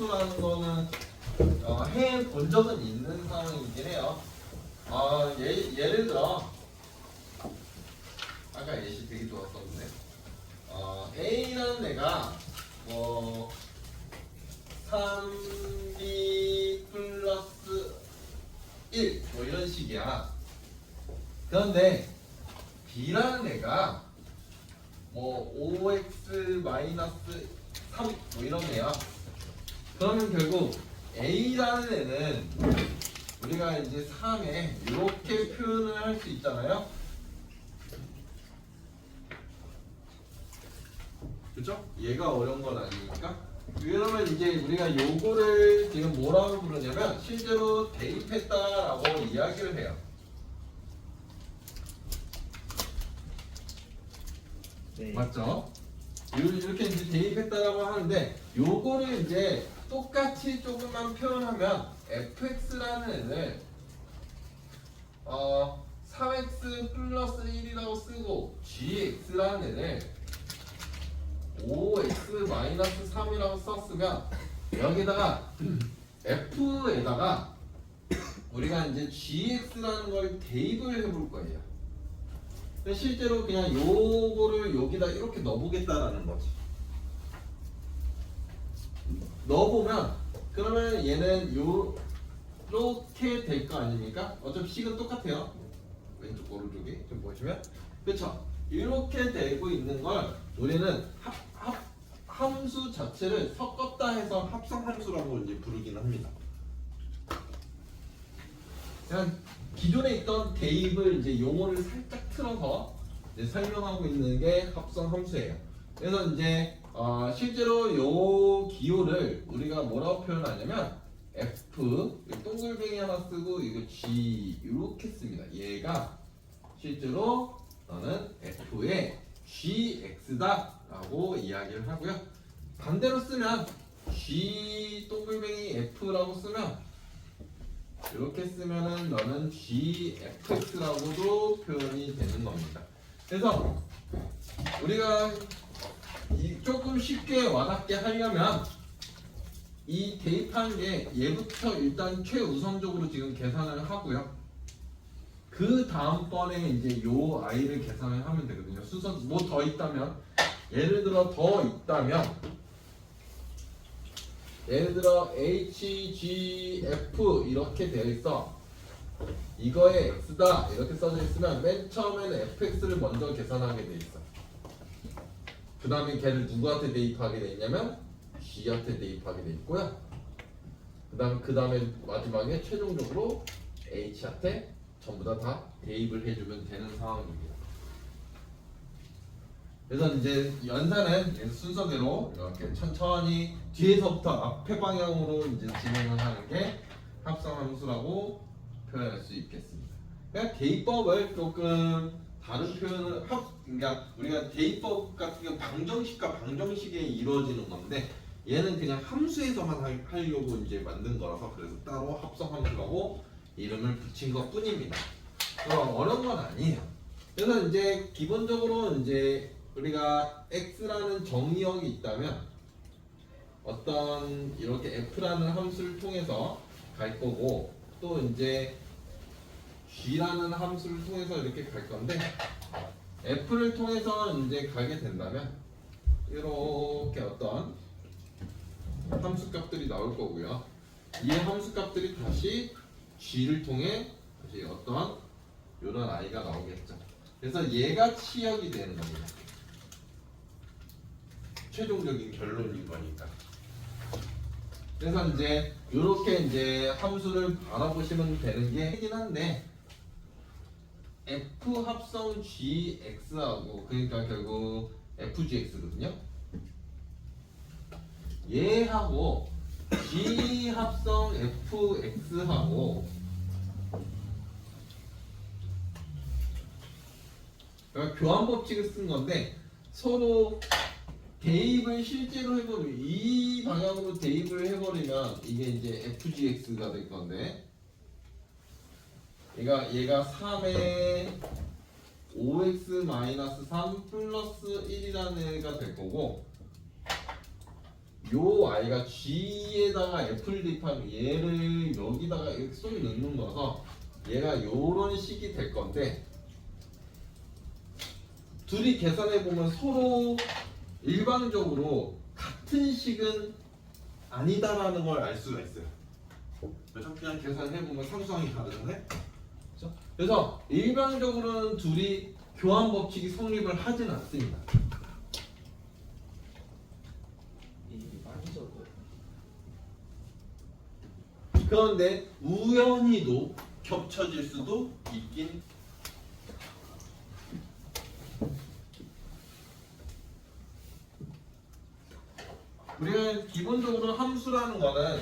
F라는 거는 해본 적은 있는 상황이긴 해요. 예를 들어 아까 예시 되게 좋았었는데 A라는 애가 뭐 3B 플러스 1 뭐 이런 식이야. 그런데 B라는 애가 뭐 5x 마이너스 3 뭐 이런 애야. 그러면 결국 A라는 애는 우리가 이제 3에 이렇게 표현을 할 수 있잖아요. 그죠? 얘가 어려운 건 아니니까. 그러면 이제 우리가 요거를 지금 뭐라고 부르냐면 실제로 대입했다라고 이야기를 해요. 네. 맞죠? 이렇게 이제 대입했다라고 하는데 요거를 이제 똑같이 조금만 표현하면 fx라는 애를 3x 플러스 1이라고 쓰고 gx라는 애를 5x 마이너스 3이라고 썼으면 여기다가 f에다가 우리가 이제 gx라는 걸 대입을 해볼 거예요. 근데 실제로 그냥 요거를 여기다 이렇게 넣어보겠다라는 거지. 넣어보면 그러면 얘는 요렇게 될 거 아닙니까? 어차피 식은 똑같아요. 왼쪽 오른쪽이 좀 보시면 그쵸? 이렇게 되고 있는 걸 우리는 함수 자체를 섞었다 해서 합성함수라고 이제 부르긴 합니다. 그냥 기존에 있던 대입을 이제 용어를 살짝 틀어서 이제 설명하고 있는 게 합성함수예요. 그래서 이제 실제로 요 기호를 우리가 뭐라고 표현하냐면 F 동글뱅이 하나 쓰고 이거 G 이렇게 씁니다. 얘가 실제로 너는 F의 GX다 라고 이야기를 하고요. 반대로 쓰면 G 동글뱅이 F라고 쓰면 이렇게 쓰면은 너는 GFX라고도 표현이 되는 겁니다. 그래서 우리가 조금 쉽게 와닿게 하려면 이 대입한 게 얘부터 일단 최우선적으로 지금 계산을 하고요. 그 다음번에 이제 요 아이를 계산을 하면 되거든요. 수선 뭐 더 있다면 예를 들어 더 있다면 예를 들어 HGF 이렇게 되어 있어. 이거에 X다 이렇게 써져 있으면 맨 처음에는 FX를 먼저 계산하게 돼 있어. 그 다음에 걔를 누구한테 대입하게 돼 있냐면 G한테 대입하게 돼 있고요. 그 다음에 마지막에 최종적으로 H한테 전부 다 대입을 해주면 되는 상황입니다. 그래서 이제 연산은 순서대로 이렇게 천천히 뒤에서부터 앞에 방향으로 이제 진행을 하는 게 합성함수라고 표현할 수 있겠습니다. 그러니까 대입법을 조금 다른 표현을 그러니까 우리가 대입법 같은 경우 방정식과 방정식에 이루어지는 건데 얘는 그냥 함수에서만 하려고 이제 만든 거라서 그래서 따로 합성함수라고 이름을 붙인 것 뿐입니다. 어려운 건 아니에요. 그래서 이제 기본적으로 이제 우리가 x라는 정의역이 있다면 어떤 이렇게 f라는 함수를 통해서 갈 거고 또 이제 g라는 함수를 통해서 이렇게 갈 건데 f를 통해서 이제 가게 된다면 이렇게 어떤 함수값들이 나올 거고요. 이 함수값들이 다시 g를 통해 다시 어떤 이런 i가 나오겠죠. 그래서 얘가 치역이 되는 겁니다. 최종적인 결론인 거니까. 그래서 이제 이렇게 이제 함수를 바라보시면 되는 게 되긴 한데 F 합성 GX하고 그러니까 결국 FGX거든요. 얘하고 G 합성 FX하고 그러니까 교환 법칙을 쓴 건데 서로 대입을 실제로 해버리면 이 방향으로 대입을 해버리면 이게 이제 FGX가 될 건데 얘가 3에 5x-3 플러스 1이라는 애가 될 거고 요 y가 g에다가 f를 대입하면 얘를 여기다가 이렇게 쏙 넣는 거서 얘가 요런 식이 될 건데 둘이 계산해 보면 서로 일방적으로 같은 식은 아니다라는 걸 알 수가 있어요. 그래서 그냥 계산해 보면 상수항이 다르잖아요. 그렇죠? 그래서 일반적으로는 둘이 교환 법칙이 성립을 하진 않습니다. 일반적으로. 그런데 우연히도 겹쳐질 수도 있긴. 우리가 기본적으로 함수라는 거는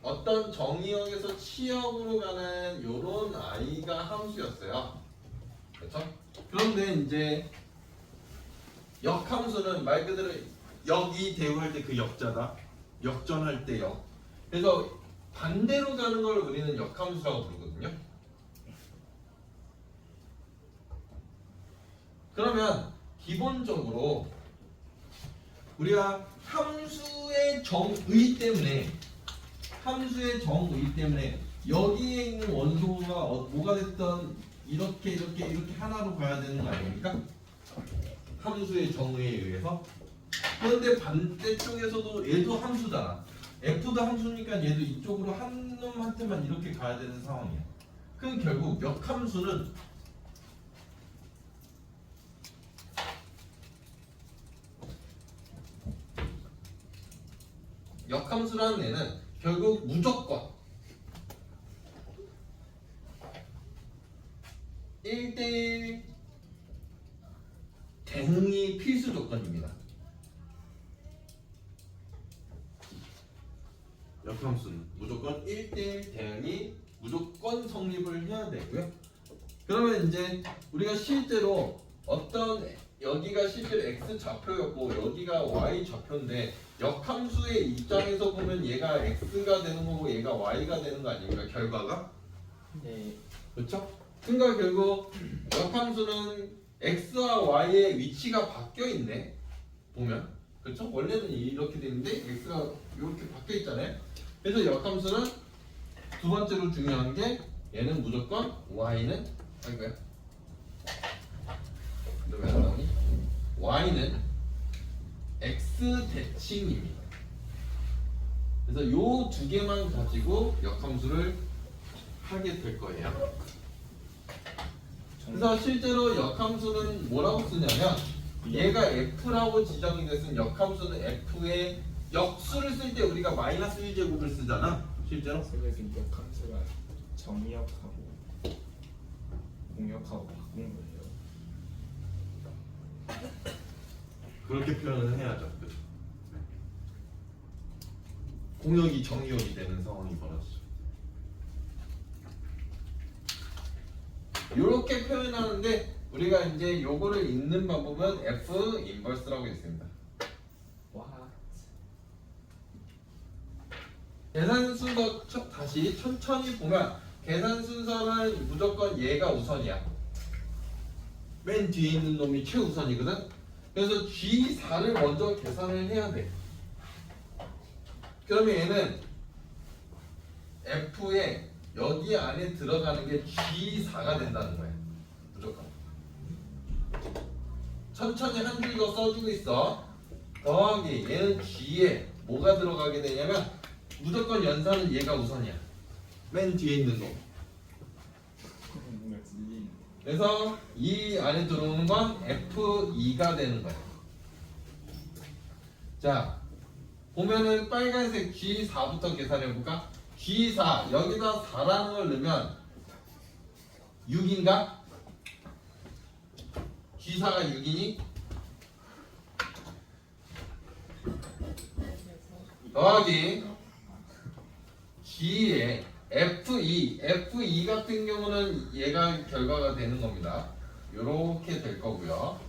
어떤 정의역에서 치역으로 가는 요런 i가 함수였어요. 그렇죠? 그런데 이제 역함수는 말 그대로 역이 대우할 때 그 역자다. 역전할 때 역. 그래서 반대로 가는 걸 우리는 역함수라고 부르거든요. 그러면 기본적으로 우리가 함수의 정의 때문에 여기에 있는 원소가 뭐가 됐든 이렇게 하나로 가야 되는 거 아닙니까? 함수의 정의에 의해서. 그런데 반대쪽에서도 얘도 함수잖아. f도 함수니까 얘도 이쪽으로 한 놈한테만 이렇게 가야 되는 상황이야. 그럼 결국 역함수는 역함수라는 애는 결국 무조건 1대1 대응이 필수 조건입니다. 역함수는 무조건 1대1 대응이 무조건 성립을 해야 되고요. 그러면 이제 우리가 실제로 어떤 여기가 실제로 x 좌표였고 여기가 y 좌표인데 역함수의 입장에서 보면 얘가 x가 되는 거고 얘가 y가 되는 거 아닙니까? 결과가? 네. 그렇죠? 그러니까 결국 역함수는 x와 y의 위치가 바뀌어 있네. 보면 그렇죠? 원래는 이렇게 되는데 x가 이렇게 바뀌어 있잖아요. 그래서 역함수는 두 번째로 중요한 게 얘는 무조건 y는 아이고야. 왜 안 나오니? y는 x 대칭입니다. 그래서 요 두 개만 가지고 역함수를 하게 될 거예요. 그래서 실제로 역함수는 뭐라고 쓰냐면 얘가 f라고 지정이 됐으면 역함수는 f의 역수를 쓸 때 우리가 마이너스 1제곱을 쓰잖아. 실제로. 그래서 역함수가 정의역하고 공역하고 바꾼 거예요. 그렇게 표현을 해야죠. 그죠? 공역이 정의역이 되는 상황이 벌어지죠. 이렇게 표현하는데 우리가 이제 요거를 읽는 방법은 F 인버스라고 있습니다. 와. 계산 순서 다시 천천히 보면 계산 순서는 무조건 얘가 우선이야. 맨 뒤에 있는 놈이 최우선이거든. 그래서 G4를 먼저 계산을 해야 돼. 그러면 얘는 F에 여기 안에 들어가는 게 G4가 된다는 거야. 무조건. 천천히 한 줄 더 써주고 있어. 더하기 얘는 G에 뭐가 들어가게 되냐면 무조건 연산은 얘가 우선이야. 맨 뒤에 있는 놈. 뭔가 질리는. 그래서 이 안에 들어오는 건 F2가 되는 거야. 자, 보면은 빨간색 G4부터 계산해볼까? G4 여기다 4라는 걸 넣으면 6인가? G4가 6이니? 더하기 G에 F2 같은 경우는 얘가 결과가 되는 겁니다. 요렇게 될 거고요.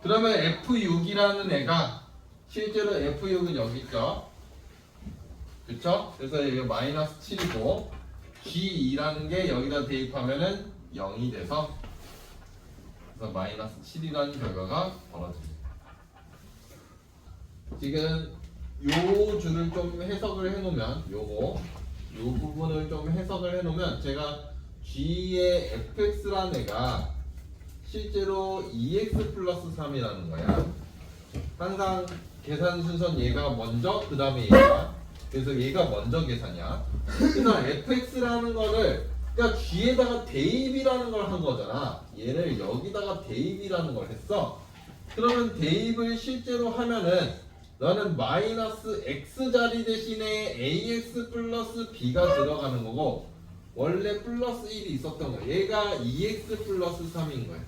그러면 F6이라는 애가 실제로 F6은 여기 있죠. 그쵸? 그래서 여기 마이너스 7이고 G2라는 게 여기다 대입하면은 0이 돼서 그래서 마이너스 7이라는 결과가 벌어집니다. 지금 요 줄을 좀 해석을 해놓으면 요 부분을 좀 해석을 해놓으면 제가 G의 fx라는 애가 실제로 2x 플러스 3이라는 거야. 항상 계산 순서는 얘가 먼저 그 다음에 얘가, 그래서 얘가 먼저 계산이야. 그래서 fx라는 거를 그러니까 G에다가 대입이라는 걸 한 거잖아. 얘를 여기다가 대입이라는 걸 했어. 그러면 대입을 실제로 하면은 너는 마이너스 x 자리 대신에 ax 플러스 b가 들어가는 거고, 원래 플러스 1이 있었던 거야. 얘가 2x 플러스 3인 거야.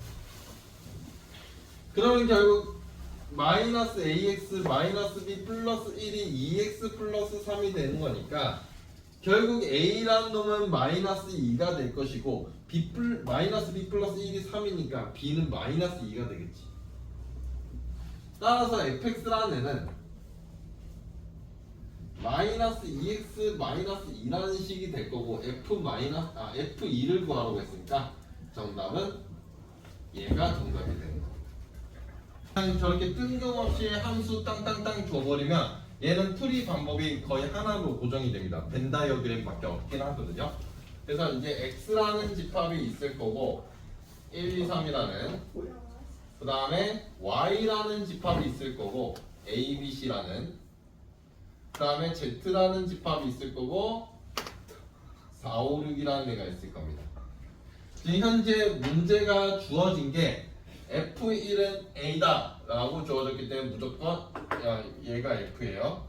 그러면 결국 마이너스 ax 마이너스 b 플러스 1이 2x 플러스 3이 되는 거니까 결국 a라는 놈은 마이너스 2가 될 것이고 마이너스 b 플러스 1이 3이니까 b는 마이너스 2가 되겠지. 따라서 fx라는 애는 마이너스 2x 마이너스 2라는 식이 될 거고 f2를 구하라고 했으니까 정답은 얘가 정답이 되는 거야. 그냥 저렇게 뜬금없이 함수 땅땅땅 줘버리면 얘는 풀이 방법이 거의 하나로 고정이 됩니다. 벤 다이어그램밖에 없긴 하거든요. 그래서 이제 x라는 집합이 있을 거고 1, 2, 3이라는, 그 다음에 y라는 집합이 있을 거고 a, b, c라는, 그 다음에 z라는 집합이 있을 거고 4, 5, 6이라는 애가 있을 겁니다. 지금 현재 문제가 주어진 게 F1은 A다 라고 주어졌기 때문에 무조건 얘가 F예요.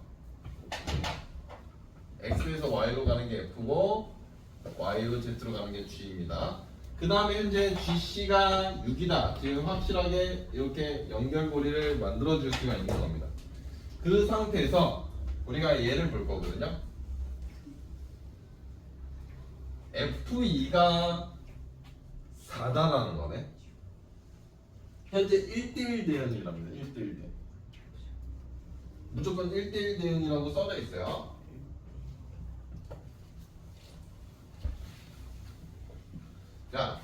X에서 Y로 가는 게 F고 Y로 Z로 가는 게 G입니다. 그 다음에 현재 GC가 6이다. 지금 확실하게 이렇게 연결고리를 만들어 줄 수가 있는 겁니다. 그 상태에서 우리가 얘를 볼 거거든요. F2가 4다라는 거네. 현재 1대1 대응이랍니다. 1대1 대응. 무조건 1대1 대응이라고 써져 있어요. 자,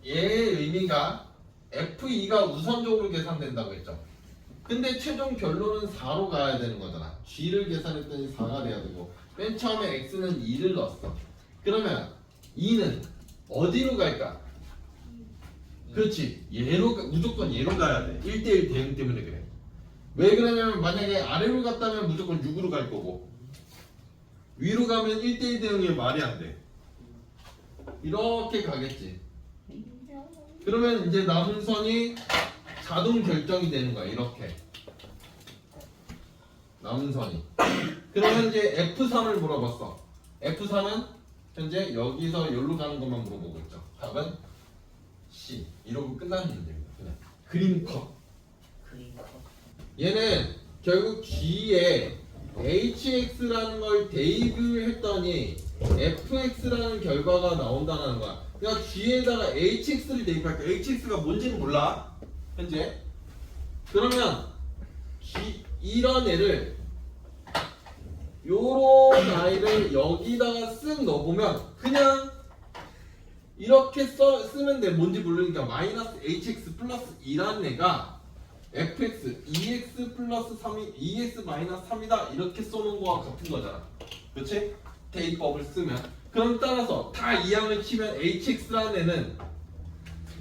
얘의 의미가 F2가 우선적으로 계산된다고 했죠. 근데 최종 결론은 4로 가야 되는 거잖아. G를 계산했더니 4가 돼야 되고 맨 처음에 X는 2를 넣었어. 그러면 2는 어디로 갈까? 그렇지. 무조건 얘로 가야 돼. 1대1 대응 때문에 그래. 왜 그러냐면 만약에 아래로 갔다면 무조건 6으로 갈 거고 위로 가면 1대1 대응이 말이 안 돼. 이렇게 가겠지. 그러면 이제 남은 선이 자동 결정이 되는 거야. 이렇게 남은 선이. 그럼 현재 F3을 물어봤어. F3은 현재 여기서 여기로 가는 것만 물어보고 있죠. 답은 C. 이러고 끝나는 문제입니다. 그냥 그림컷. 얘는 결국 G에 HX라는 걸 대입을 했더니 FX라는 결과가 나온다는 거야. 그러니까 G에다가 HX를 대입할까? HX가 뭔지는 몰라. 현재. 그러면 이런 애를 요런 아이를 여기다가 쓱 넣어보면 그냥 이렇게 쓰면 돼. 뭔지 모르니까 마이너스 hx 플러스 2라는 애가 fx 2x 플러스 3이 2x 마이너스 3이다 이렇게 써놓은 거와 같은 거잖아. 그렇지? 대입법을 쓰면 그럼 따라서 다 이항을 치면 hx라는 애는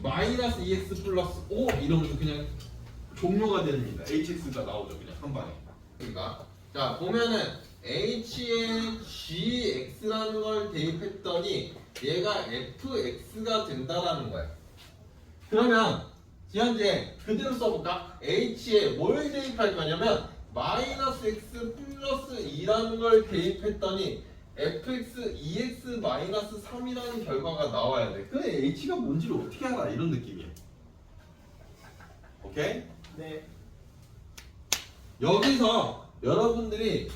마이너스 2x 플러스 5 이러면서 그냥 종료가 됩니다. hx가 나오죠. 그냥 한 방에. 그러니까 자 보면은 h에 gx라는 걸 대입했더니 얘가 fx가 된다라는 거야. 그러면 현재 그대로 써볼까? h에 뭘 대입할 거냐면 마이너스 x 플러스 2라는 걸 대입했더니 fx 2x 마이너스 3이라는 결과가 나와야 돼. 근데 h가 뭔지를 어떻게 알아? 이런 느낌이야. 오케이? 네. 여기서 여러분들이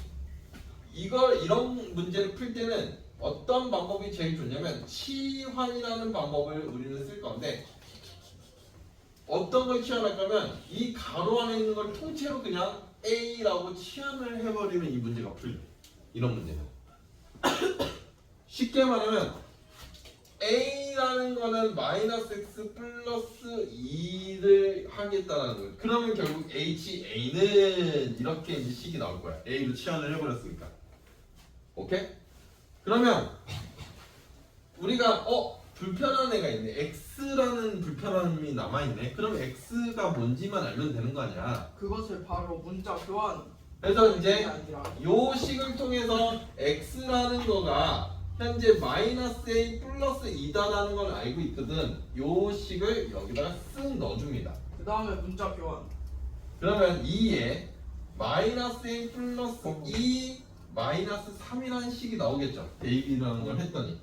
이런 문제를 풀 때는 어떤 방법이 제일 좋냐면 치환이라는 방법을 우리는 쓸 건데 어떤 걸 치환할 거면 이 가로 안에 있는 걸 통째로 그냥 A라고 치환을 해버리면 이 문제가 풀려. 이런 문제는 쉽게 말하면 a라는 거는 마이너스 x 플러스 2를 하겠다라는 거예요. 그러면 결국 a는 이렇게 이제 식이 나올 거야. a로 치환을 해버렸으니까. 오케이? 그러면 우리가 불편한 애가 있네. x라는 불편함이 남아있네. 그럼 x가 뭔지만 알면 되는 거 아니야. 그것을 바로 문자 교환. 그래서 이제 게 아니라 요 식을 통해서 x라는 거가 현재 마이너스 a 플러스 2다라는 걸 알고 있거든. 요 식을 여기다가 쓱 넣어줍니다. 그 다음에 문자 교환. 그러면 2에 마이너스 a 플러스 2 마이너스 3이라는 식이 나오겠죠. 대입이라는 걸 했더니.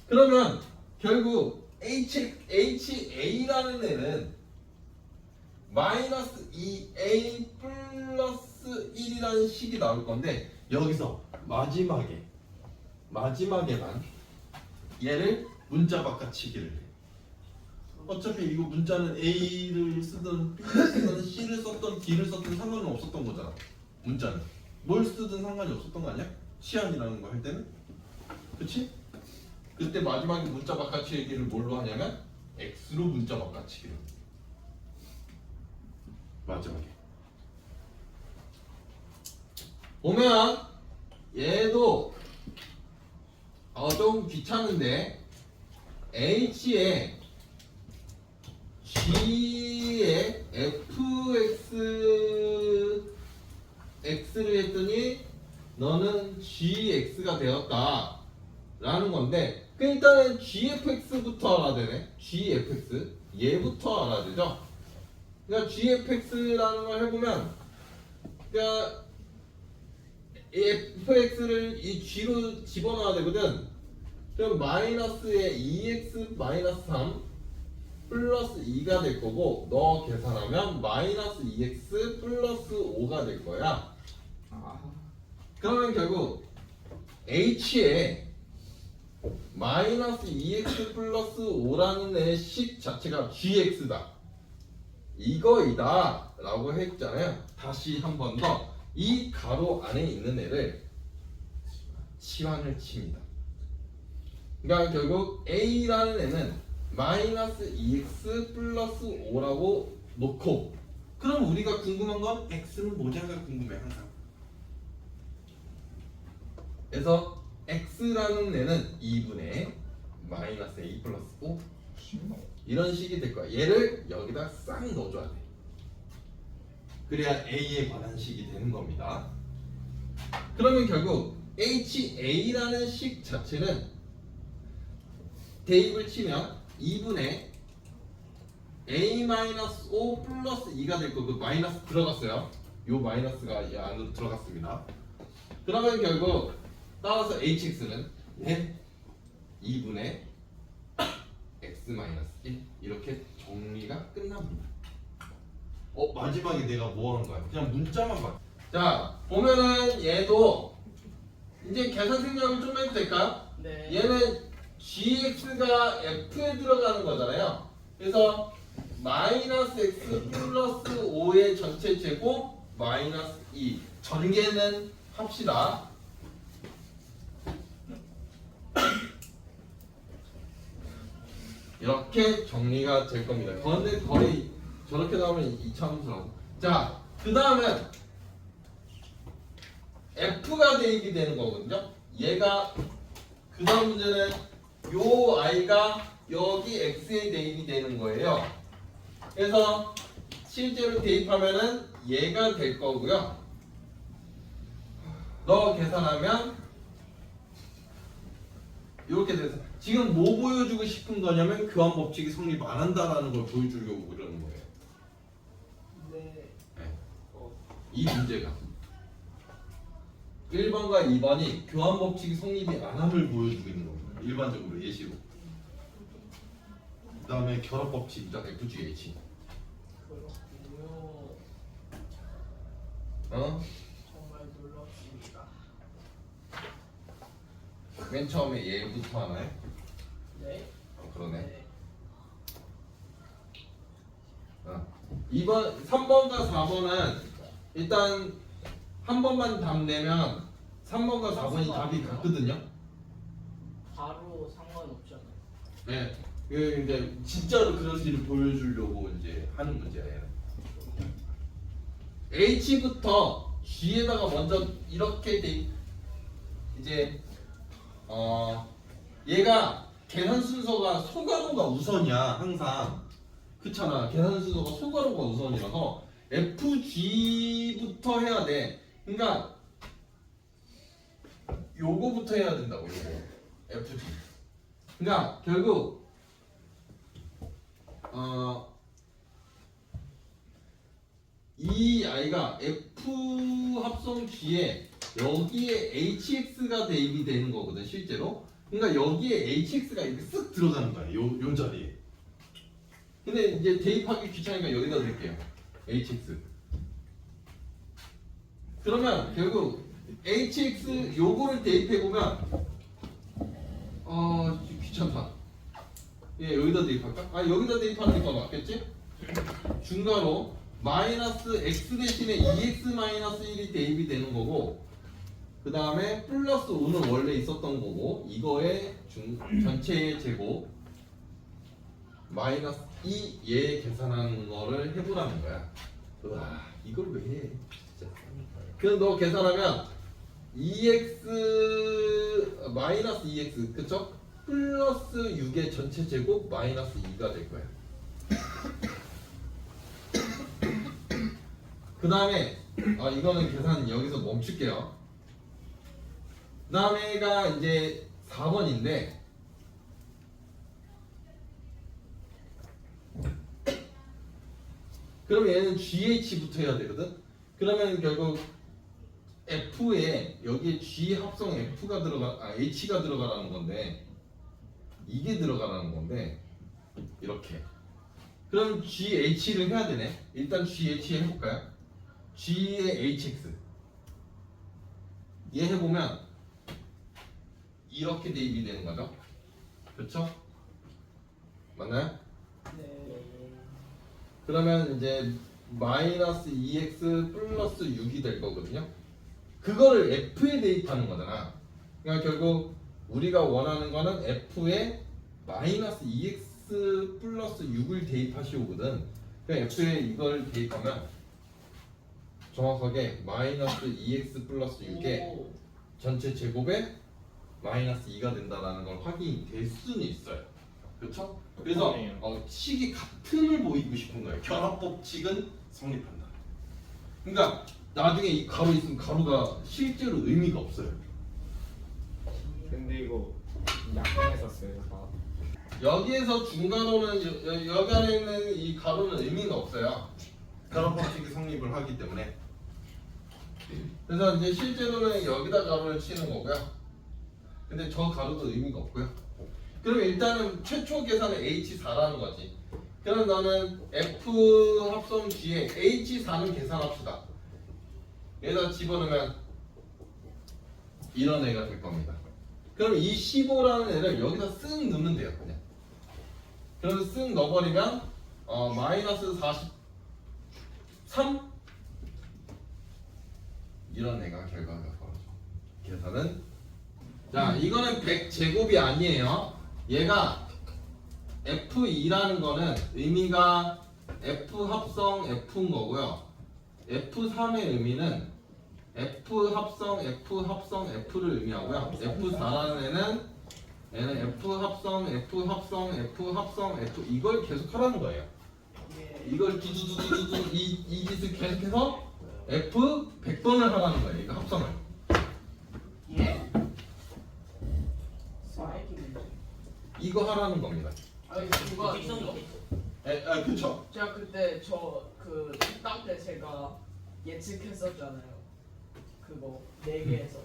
그러면 결국 HA라는 애는 마이너스 2A 플러스 1이라는 식이 나올 건데 여기서 마지막에만 얘를 문자 바꿔치기를 해. 어차피 이거 문자는 A를 쓰든 B를 쓰든 C를 썼든 D를 썼든 상관은 없었던 거잖아. 문자는 뭘 쓰든 상관이 없었던 거 아니야? 치환이라는 거 할 때는. 그치? 그때 마지막에 문자 바꿔치기를 뭘로 하냐면 X로 문자 바꿔치기로. 마지막에 보면 얘도 좀 귀찮은데 H에 G에 X를 했더니 너는 GX가 되었다 라는 건데 일단은 GFX부터 알아야 되네. GFX 얘부터 알아야 되죠. 그러니까 GFX라는 걸 해보면 그러니까 fx를 이 g로 집어넣어야 되거든. 그럼 마이너스에 2x 마이너스 3 플러스 2가 될 거고 너 계산하면 마이너스 2x 플러스 5가 될 거야. 그러면 결국 h에 마이너스 2x 플러스 5라는 애의 식 자체가 gx다 이거이다 라고 했잖아요. 다시 한 번 더 이 가로 안에 있는 애를 치환을 칩니다. 그러니까 결국 a라는 애는 마이너스 2x 플러스 5라고 놓고 그럼 우리가 궁금한 건 x는 뭐냐가 궁금해 항상. 그래서 x라는 애는 2분의 마이너스 a 플러스 5 이런 식이 될 거야. 얘를 여기다 싹 넣어줘야 돼. 그래야 a에 관한 식이 되는 겁니다. 그러면 결국 HA라는 식 자체는 대입을 치면 2분의 A-5 플러스 2가 될 거고 마이너스 들어갔어요. 요 마이너스가 이 안으로 들어갔습니다. 그러면 결국 따라서 HX는 2분의 X-1 이렇게 정리가 끝납니다. 마지막에 내가 뭐 하는 거야? 그냥 문자만 봐. 자, 보면은 얘도 이제 계산 생략을 좀 해도 될까요? 네. 얘는 gx가 f에 들어가는 거잖아요. 그래서 마이너스 x 플러스 5의 전체 제곱 마이너스 2 전개는 합시다. 이렇게 정리가 될 겁니다. 그런데 거의 저렇게 나오면 2차 함수라고. 자, 그 다음은 f가 대입이 되는 거거든요. 얘가 그 다음 문제는 요 i가 여기 x에 대입이 되는 거예요. 그래서 실제로 대입하면은 얘가 될 거고요. 너 계산하면 이렇게 돼서 지금 뭐 보여주고 싶은 거냐면 교환 법칙이 성립 안 한다라는 걸 보여주려고 그러는 거예요. 네. 이 문제가 1번과 2번이 교환 법칙이 성립이 안 함을 보여주고 있는 겁니다. 일반적으로 예시로. 그 다음에 결합 법칙이죠. FGH. 그렇군요. 정말 놀랍습니다. 맨 처음에 얘부터 하나요? 네. 그러네. 네. 2번, 3번과 4번은 일단 한 번만 답 내면 3번과 4번이 답이 같거든요. 바로 상관없잖아요. 네. 이게 이제 진짜로 그런지를 보여주려고 이제 하는 문제예요. H부터 G에다가 먼저 이렇게 돼 이제 얘가 계산 순서가 소괄호가 우선이야 항상. 그렇잖아. 계산 순서가 소괄호가 우선이라서 FG부터 해야 돼. 그러니까 요거부터 해야 된다고. 요거 FG. 그러니까 결국 이 아이가 F 합성 G에 여기에 HX가 대입이 되는 거거든 실제로. 그러니까 여기에 HX가 이렇게 쓱 들어가는 거야. 요 자리에. 근데 이제 대입하기 귀찮으니까 여기다 넣을게요. HX. 그러면 결국 HX 요거를 대입해 보면 귀찮다. 예, 여기다 대입할까? 아, 여기다 대입하는 게 더 낫겠지? 중괄호 마이너스 x 대신에 2x 마이너스 1이 대입이 되는 거고, 그 다음에 플러스 5는 원래 있었던 거고, 이거의 전체의 제곱 마이너스 2얘 계산하는 거를 해보라는 거야. 와, 이걸 왜 해? 진짜. 그럼 너 계산하면 2x 마이너스 2x 그쵸? 플러스 6의 전체 제곱 마이너스 2가 될 거야. 그 다음에 이거는 계산 여기서 멈출게요. 그 다음에가 이제 4번인데 그럼 얘는 GH부터 해야 되거든. 그러면 결국 F에 여기에 G 합성 F가 H가 들어가라는 건데 이게 들어가라는 건데 이렇게. 그럼 GH를 해야 되네. 일단 GH 해볼까요? G의 HX 얘 해보면 이렇게 대입이 되는 거죠. 그렇죠? 맞나요? 네. 그러면 이제 마이너스 2x 플러스 6이 될 거거든요. 그거를 F에 대입하는 거잖아. 그러니까 결국 우리가 원하는 거는 F에 마이너스 2x 플러스 6을 대입하시오거든. 그러니까 F에 이걸 대입하면 정확하게 마이너스 2x 플러스 6의 오. 전체 제곱에 마이너스 2가 된다는 걸 확인이 될 수는 있어요. 그렇죠? 그래서 식이 같음을 보이고 싶은 거예요. 결합법칙은 성립한다. 그러니까 나중에 이 가로 있으면 가로가 실제로 의미가 없어요. 근데 이거 약분했었어요. 다. 여기에서 중괄호는 여기 안에 있는 이 가로는 의미가 없어요. 결합법칙이 성립을 하기 때문에. 그래서 이제 실제로는 여기다 가로를 치는 거고요. 근데 저 가로도 의미가 없고요. 그럼 일단은 최초 계산은 H4라는 거지. 그럼 너는 F 합성 G에 H4는 계산합시다. 여기다 집어넣으면 이런 애가 될 겁니다. 그럼 이 15라는 애를 여기다 쓱 넣으면 돼요. 그냥. 그래서 쓱 넣어버리면 마이너스 43 이런 애가 결과가 나오죠. 계산은 자, 이거는 100제곱이 아니에요. 얘가 F2라는 거는 의미가 F 합성 F인 거고요. F3의 의미는 F 합성 F를 의미하고요. F4라는 얘는 F 합성 F 이걸 계속 하라는 거예요. 예. 이걸 두두두두두 이 짓을 계속해서 F 100번을 하라는 거예요. 이거 합성을. 예. 사이기 문제. 이거 하라는 겁니다. 아니 그거 아니죠? 그쵸. 제가 그때 그 식당 때 제가 예측했었잖아요. 그거 4개에서.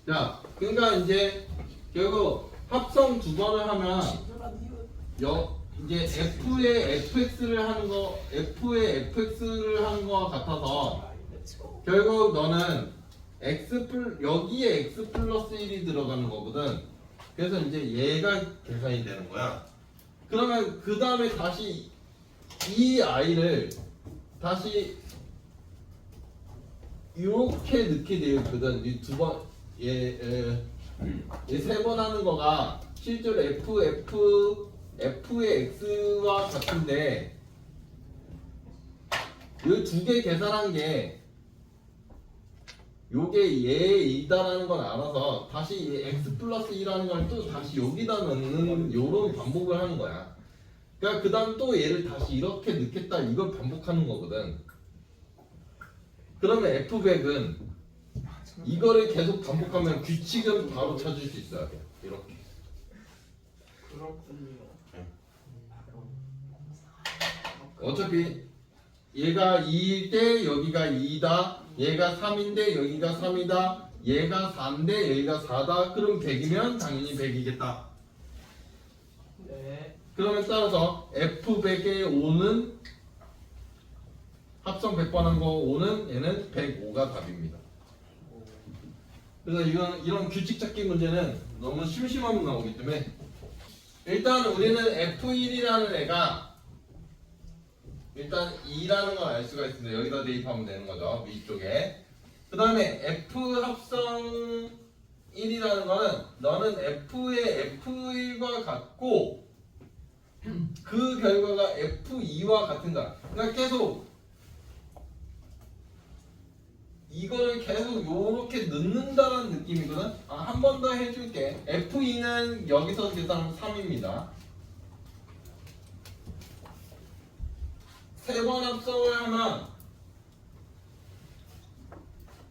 자, 그러니까 이제 결국 합성 2번을 하면 이제 F에 FX를 하는 거, F에 FX를 하는 거와 같아서 결국 너는 여기에 X 플러스 1이 들어가는 거거든. 그래서 이제 얘가 계산이 되는 거야. 그러면 그 다음에 다시 이 아이를 다시 이렇게 넣게 되어 있거든. 이 두 번, 얘 세 번 하는 거가 실제로 f의 x와 같은데 이 두 개 계산한 게 요게 얘이다라는 걸 알아서 다시 이 x 플러스 2라는 걸 또 다시 여기다 넣는 요런 반복을 하는 거야. 그러니까 그 다음 또 얘를 다시 이렇게 넣겠다 이걸 반복하는 거거든. 그러면 f100은 이거를 계속 반복하면 규칙은 바로 찾을 수 있어야 돼. 이렇게. 그렇군요. 어차피 얘가 2일 때 여기가 2다. 얘가 3인데 여기가 3이다. 얘가 4인데 여기가 4다. 그럼 100이면 당연히 100이겠다. 네. 그러면 따라서 F100의 5는 합성 100번 한 거 5는 얘는 105가 답입니다. 그래서 이런 규칙 찾기 문제는 너무 심심하면 나오기 때문에 일단 우리는 F1이라는 애가 일단 2라는 걸 알 수가 있습니다. 여기다 대입하면 되는 거죠. 위쪽에. 그 다음에 F 합성 1이라는 거는 너는 F의 F1과 같고 그 결과가 F2와 같은가. 그러니까 계속 이걸 계속 요렇게 넣는다는 느낌이거든. 한 번 더 해줄게. F2는 여기서 계산하면 3입니다. 세 번 합성을 하면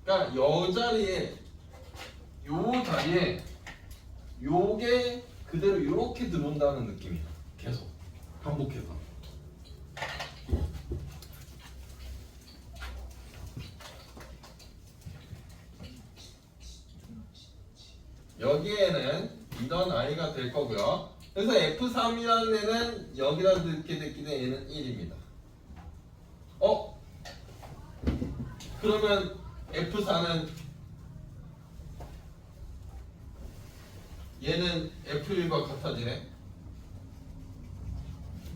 그러니까 요 자리에 요게 그대로 요렇게 들어온다는 느낌이야. 계속 반복해서. 여기에는 이런 i가 될 거고요. 그래서 F3이라는 애는 여기다 넣게 됐기 때문에 얘는 1입니다. 그러면 F4는 얘는 F1과 같아지네.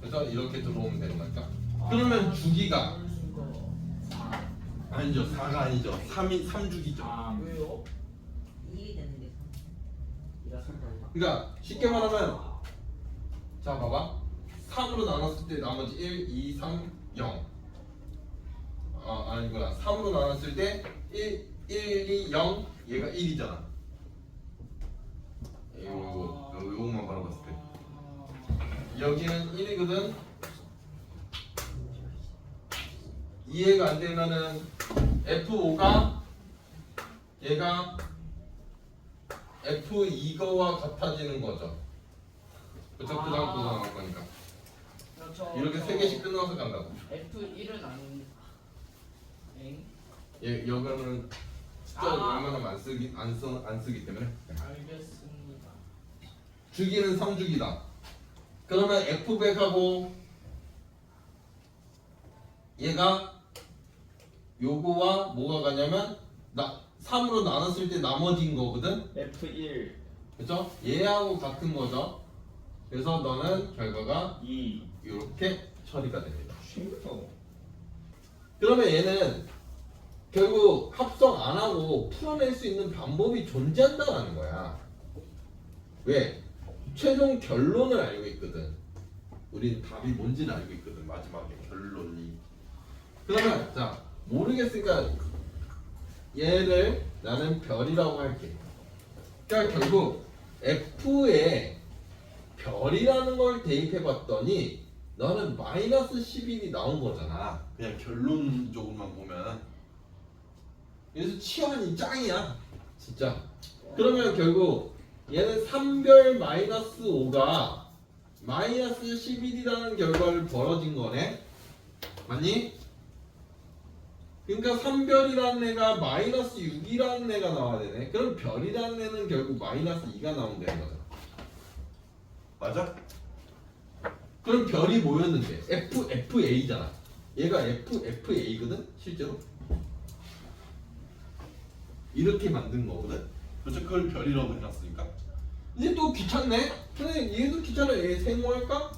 그래서 이렇게 들어오면 되는 거니까. 그러면 주기가 아니죠. 4가 아니죠. 3주기죠. 아, 왜요? 2이 되는 게 3. 그러니까 쉽게 말하면 자 봐봐. 3으로 나눴을 때 나머지 1, 2, 3, 0. 아니구나. 3으로 나눴을 때 1, 2, 0 얘가 1이잖아. 요것만 바라봤을 때 여기는 1이거든. 이해가 안 되면은 F5가 얘가 F2거와 같아지는 거죠. 그쵸? 그 다음 거 나올 거니까. 이렇게 세 개씩 끊어서 간다고. F1은 아닌. 여기는 숫자 웬만하면 안 쓰기 때문에. 알겠습니다. 주기는 3주기다. 그러면 F100하고 얘가 요거와 뭐가 가냐면 3으로 나눴을 때 나머진 거거든. F1, 그죠? 얘하고 같은 거죠. 그래서 너는 결과가 2. 이렇게 처리가 됩니다. 신기하다. 그러면 얘는 결국 합성 안 하고 풀어낼 수 있는 방법이 존재한다는 거야. 왜? 최종 결론을 알고 있거든. 우린 답이 뭔지는 알고 있거든. 마지막에 결론이. 그러면 자 모르겠으니까 얘를 나는 별이라고 할게. 그러니까 결국 F에 별이라는 걸 대입해봤더니 너는 마이너스 11이 나온 거잖아. 그냥 결론적으로만 보면. 그래서 치환이 짱이야. 진짜. 그러면 결국 얘는 3별 마이너스 5가 마이너스 11이라는 결과를 벌어진 거네. 맞니? 그러니까 3별이라는 애가 마이너스 6이라는 애가 나와야 되네. 그럼 별이라는 애는 결국 마이너스 2가 나오면 되는 거잖아. 맞아? 그럼 별이 뭐였는데? FA잖아. 얘가 FA거든? 실제로? 이렇게 만든 거거든? 그렇죠? 그걸 별이라고 해놨으니까. 이제 또 귀찮네? 근데 얘도 귀찮아. 얘 세모할까?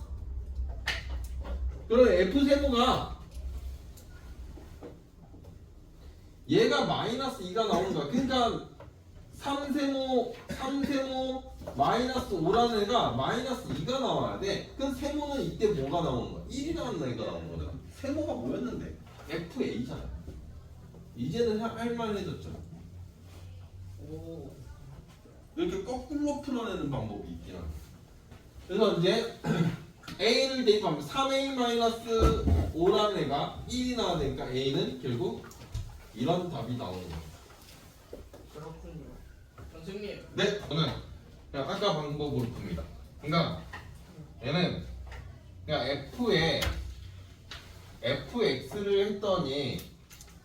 그럼 F세모가 얘가 마이너스 2가 나오는 거야. 그러니까 3세모 마이너스 5라는 애가 마이너스 2가 나와야 돼. 그럼 세모는 이때 뭐가 나오는 거야? 1이라는 애가 나오는 거잖아. 세모가 뭐였는데? FA잖아. 이제는 할만해졌죠. 오. 이렇게 거꾸로 풀어내는 방법이 있긴 한데. 그래서 이제 A를 대입하면 3A-5라는 애가 1이 나와야 되니까 A는 결국 이런 답이 나오는 거예요. 그렇군요. 선생님. 네, 저는 그냥 아까 방법으로 풉니다. 그러니까 얘는 그냥 F에 fx를 했더니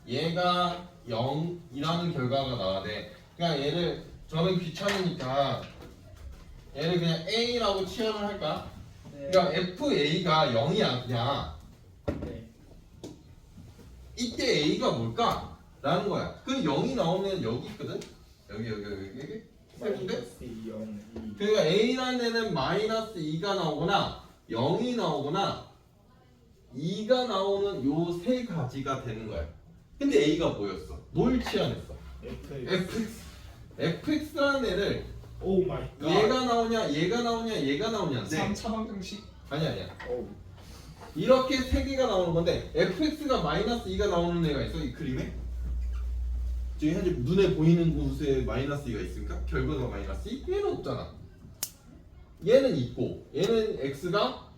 얘가 0이라는 결과가 나와야 돼. 그러니까 얘를 저는 귀찮으니까 얘를 그냥 a라고 치환을 할까? 네. 그러니까 fa가 0이야 그냥. 네. 이때 a가 뭘까? 라는 거야. 그 0이 나오면 여기 있거든? 여기 세분데? 마이너스 0, 2. 그러니까 a라는 애는 마이너스 2가 나오거나 0이 나오거나 2가 나오는 요 세 가지가 되는 거야. 근데 a가 뭐였어? 뭘 치환했어? fx라는 애를 오 마이 갓. 얘가 나오냐 얘가 나오냐 얘가 나오냐인데 3차 방정식. 아니야 오. 이렇게 세 개가 나오는 건데 fx가 마이너스 2가 나오는 애가 있어 이 그림에? 지금 현재 눈에 보이는 곳에 마이너스 2가 있습니까? 결과가 마이너스 2? 얘는 없잖아. 얘는 있고 얘는 x가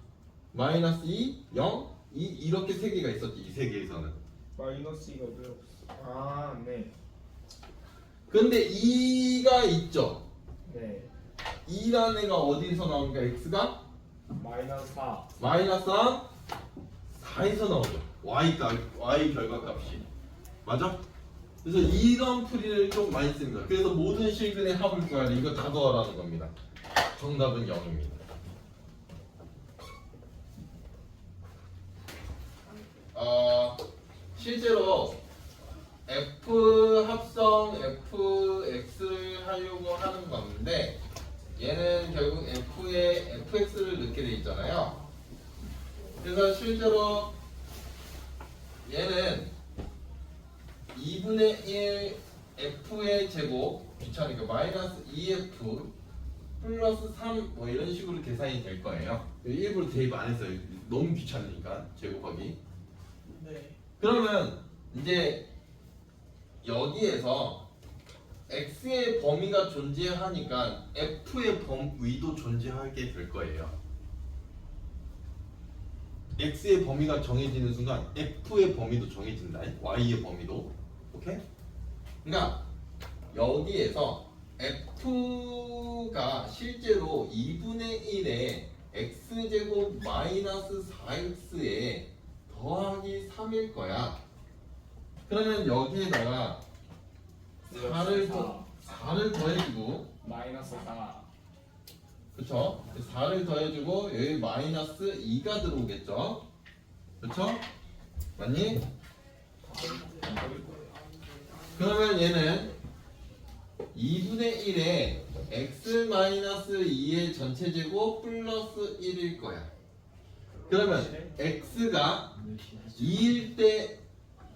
마이너스 2, 0, 2 이렇게 세 개가 있었지 이 세 개에서는. 마이너스 2가 왜 없어? 아, 네. 근데 2가 있죠. 네. 2라는 애가 어디서 나오니까 x가 마이너스 4. 마이너스 4에서 나오죠. y 결과값이 맞아? 그래서 이런 풀이를 좀 많이 씁니다. 그래서 모든 실근의 합을 구하야 돼. 이거 다 더하라는 겁니다. 정답은 0입니다. 실제로 f 합성 fx를 하려고 하는 건데 얘는 결국 f에 fx를 넣게 돼 있잖아요. 그래서 실제로 얘는 2분의 1 f의 제곱 귀찮으니까 마이너스 2f 플러스 3 뭐 이런 식으로 계산이 될 거예요. 일부러 대입 안 했어요. 너무 귀찮으니까 제곱하기. 네. 그러면 이제 여기에서 x의 범위가 존재하니까 f의 범위도 존재하게 될 거예요. x의 범위가 정해지는 순간 f의 범위도 정해진다. y의 범위도. 오케이? 그러니까 여기에서 f가 실제로 2분의 1에 x제곱 마이너스 4x에 더하기 3일 거야. 그러면 여기에다가 4를 더해주고 마이너스 4. 그쵸? 4를 더해주고 여기 마이너스 2가 들어오겠죠? 그쵸? 맞니? 그러면 얘는 2분의 1에 x 마이너스 2의 전체 제곱 플러스 1일 거야. 그러면 x가 2일 때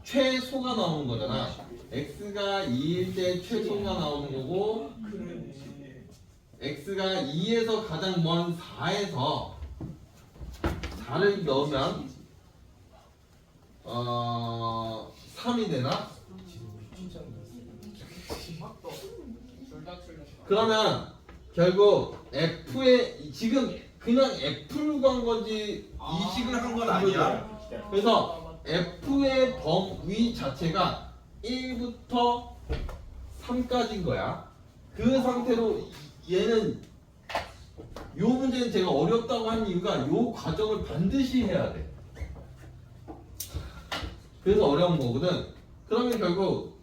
최소가 나오는 거잖아. x가 2일 때 최소가 나오는 거고 x가 2에서 가장 먼 4에서 4를 넣으면 3이 되나? 둘다 틀렸어. 그러면 결국 f의 지금 그냥 f를 구한 건지 이식을 한 건 아니야. 그래서 f의 범위 자체가 1부터 3까지인 거야. 그 상태로 얘는 요 문제는 제가 어렵다고 한 이유가 요 과정을 반드시 해야 돼. 그래서 어려운 거거든. 그러면 결국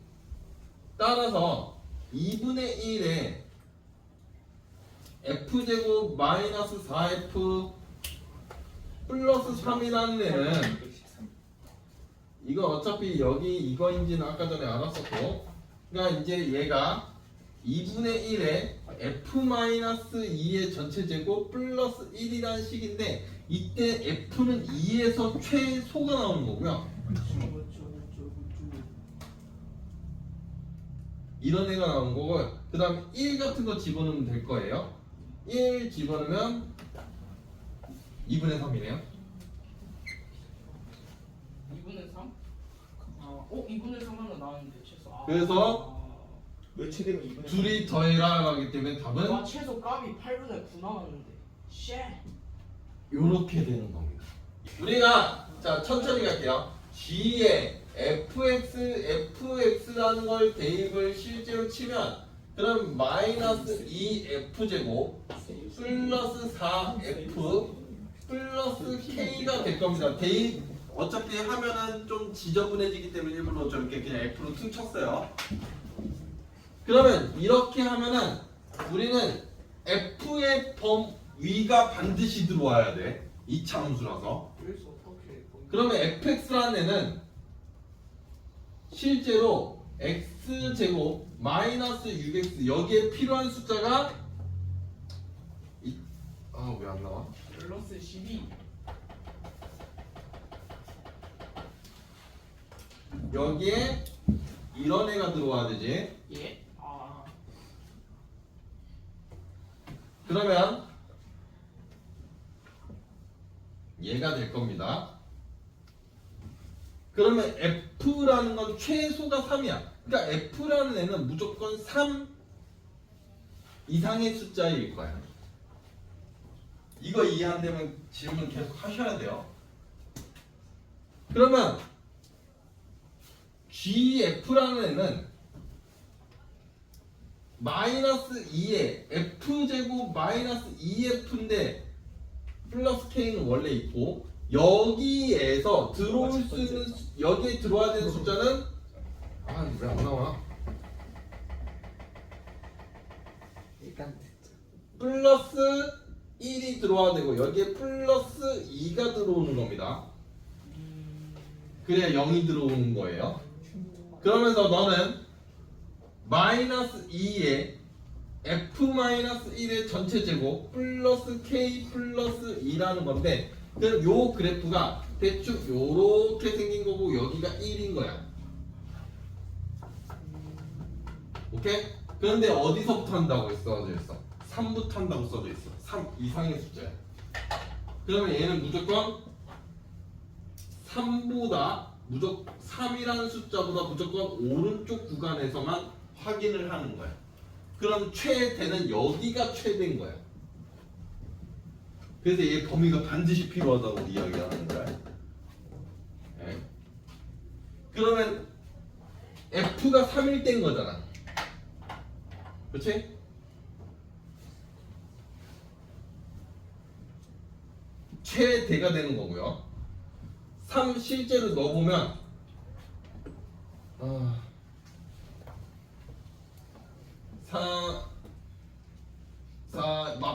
따라서 2분의 1에 f제곱 마이너스 4f 플러스 3이라는 애는 이거 어차피 여기 이거인지는 아까 전에 알았었고 그러니까 이제 얘가 2분의 1에 f-2의 전체 제곱 플러스 1이라는 식인데 이때 f는 2에서 최소가 나오는 거고요. 이런 애가 나오는 거고 그 다음에 1 같은 거 집어넣으면 될 거예요. 1 집어넣으면 2분의 3이네요. 2분의 3? 2분의 3 하나 나왔는데 최소. 그래서 외치되면 2분의 둘이 더해라 하기 때문에 답은 와 최소 값이 8분의 9 나왔는데. 쉣. 요렇게 되는 겁니다. 우리가 자 천천히 갈게요. G에 fx라는 걸 대입을 실제로 치면 그럼 마이너스 2f제곱 플러스 4f 플러스 k가 될 겁니다. 대입 어차피 하면은 좀 지저분해지기 때문에 일부러 저렇게 그냥 f로 퉁쳤어요. 그러면 이렇게 하면은 우리는 f의 위가 반드시 들어와야 돼. 2차 함수라서. 그래서 어떻게 보면 그러면 fx라는 애는 실제로 x제곱 마이너스 6x 여기에 필요한 숫자가 왜 안 나와? 플러스 12. 여기에 이런 애가 들어와야 되지. 예? 그러면 얘가 될 겁니다. 그러면 f라는 건 최소가 3이야. 그러니까 f라는 애는 무조건 3 이상의 숫자일 거야. 이거 이해 안 되면 질문 계속 하셔야 돼요. 그러면 gf라는 애는 마이너스 2에 f제곱 마이너스 2f인데 플러스 k는 원래 있고 여기에서 들어올 수 있는 여기에 들어와야 되는 숫자는 왜 안 나와? 일단 플러스 1이 들어와야 되고 여기에 플러스 2가 들어오는 겁니다. 그래야 0이 들어오는 거예요. 그러면서 너는 마이너스 2에 f-1의 전체 제곱 플러스 k 플러스 2라는 건데 그럼 요 그래프가 대충 요렇게 생긴 거고 여기가 1인 거야. 오케이? 그런데 어디서부터 한다고 써져 있어? 3부터 한다고 써져 있어. 3 이상의 숫자야. 그러면 얘는 무조건 3이라는 숫자보다 무조건 오른쪽 구간에서만 확인을 하는 거야. 그럼 최대는 여기가 최대인 거야. 그래서 얘 범위가 반드시 필요하다고 이야기하는 거야. 네. 그러면 f가 3일 땐 거잖아. 그렇지? 최대가 되는 거고요. 3 실제로 넣어보면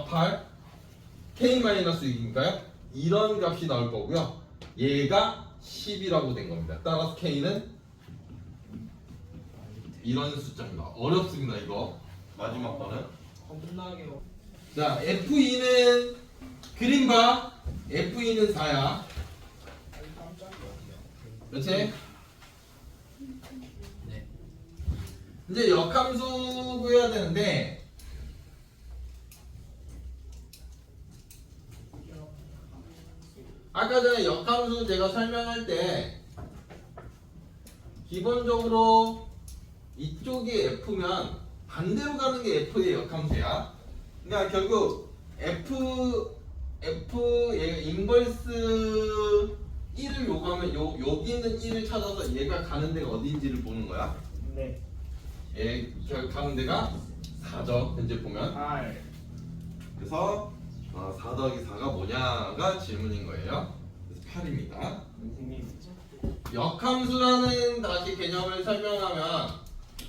8 k-6이니까요. 이런 값이 나올 거고요. 얘가 10이라고 된 겁니다. 따라서 k는 이런 숫자입니다. 어렵습니다. 이거 마지막 거는. 겁나게 자, F2는 그림 봐. F2는 4야. 그렇지? 네. 이제 역함수 구해야 되는데 아까 전에 역함수 제가 설명할 때 기본적으로 이쪽이 F면 반대로 가는 게 F의 역함수야. 그러니까 결국 F 얘가 인버스 1을 요구하면 여기 있는 1을 찾아서 얘가 가는 데가 어디인지를 보는 거야. 네. 얘 가는 데가 4죠. 현재 보면. 그래서 4 더하기 4가 뭐냐가 질문인 거예요. 그래서 8입니다. 선생님. 역함수라는 다시 개념을 설명하면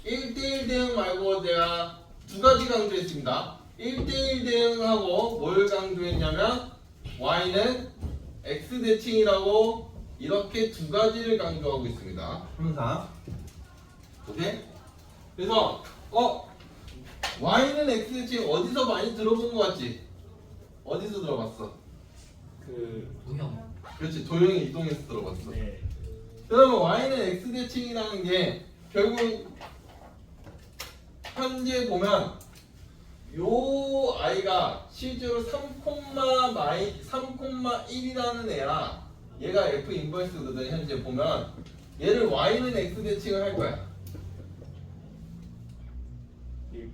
1대1 대응 말고 제가 두 가지 강조했습니다. 1대1 대응하고 뭘 강조했냐면 y는 x 대칭이라고 이렇게 두 가지를 강조하고 있습니다. 항상. 오케이? 그래서 y는 x 대칭 어디서 많이 들어본 것 같지? 어디서 들어봤어? 도형. 그렇지, 도형이 이동해서 들어봤어. 네. 그러면 y는 x 대칭이라는 게 결국 현재 보면 요 i가 실제로 3,1이라는 애야. 얘가 F 인버스거든. 현재 보면 얘를 y는 x 대칭을 할 거야. 1,3.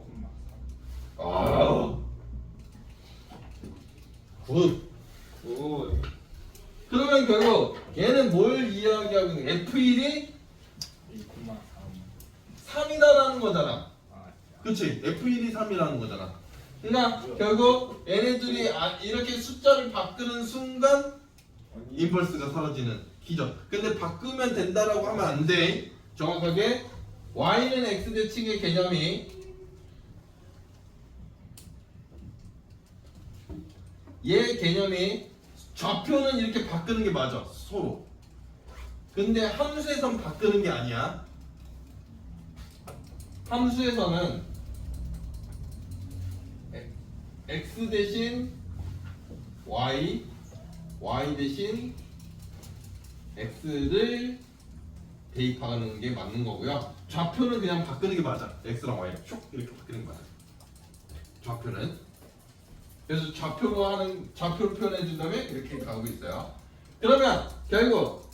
아, 굿. 오. 그러면 결국 얘는 뭘 이야기하고 있는 거야? F1이 1,3. 3이다라는 거잖아. 아, 그치? F1이 3이라는 거잖아. 그러니까 결국 얘네들이 이렇게 숫자를 바꾸는 순간 임펄스가 사라지는 기죠. 근데 바꾸면 된다라고 하면 안 돼. 정확하게 y는 x 대칭의 개념이 얘 개념이 좌표는 이렇게 바꾸는 게 맞아. 서로. 근데 함수에선 바꾸는 게 아니야. 함수에서는 x 대신 y, y 대신 x를 대입하는 게 맞는 거고요. 좌표는 그냥 바꾸는 게 맞아. x랑 y랑 쭉 이렇게 바꾸는 게 맞아. 좌표는. 그래서 좌표를 표현해 준 다음에 이렇게 가고 있어요. 그러면 결국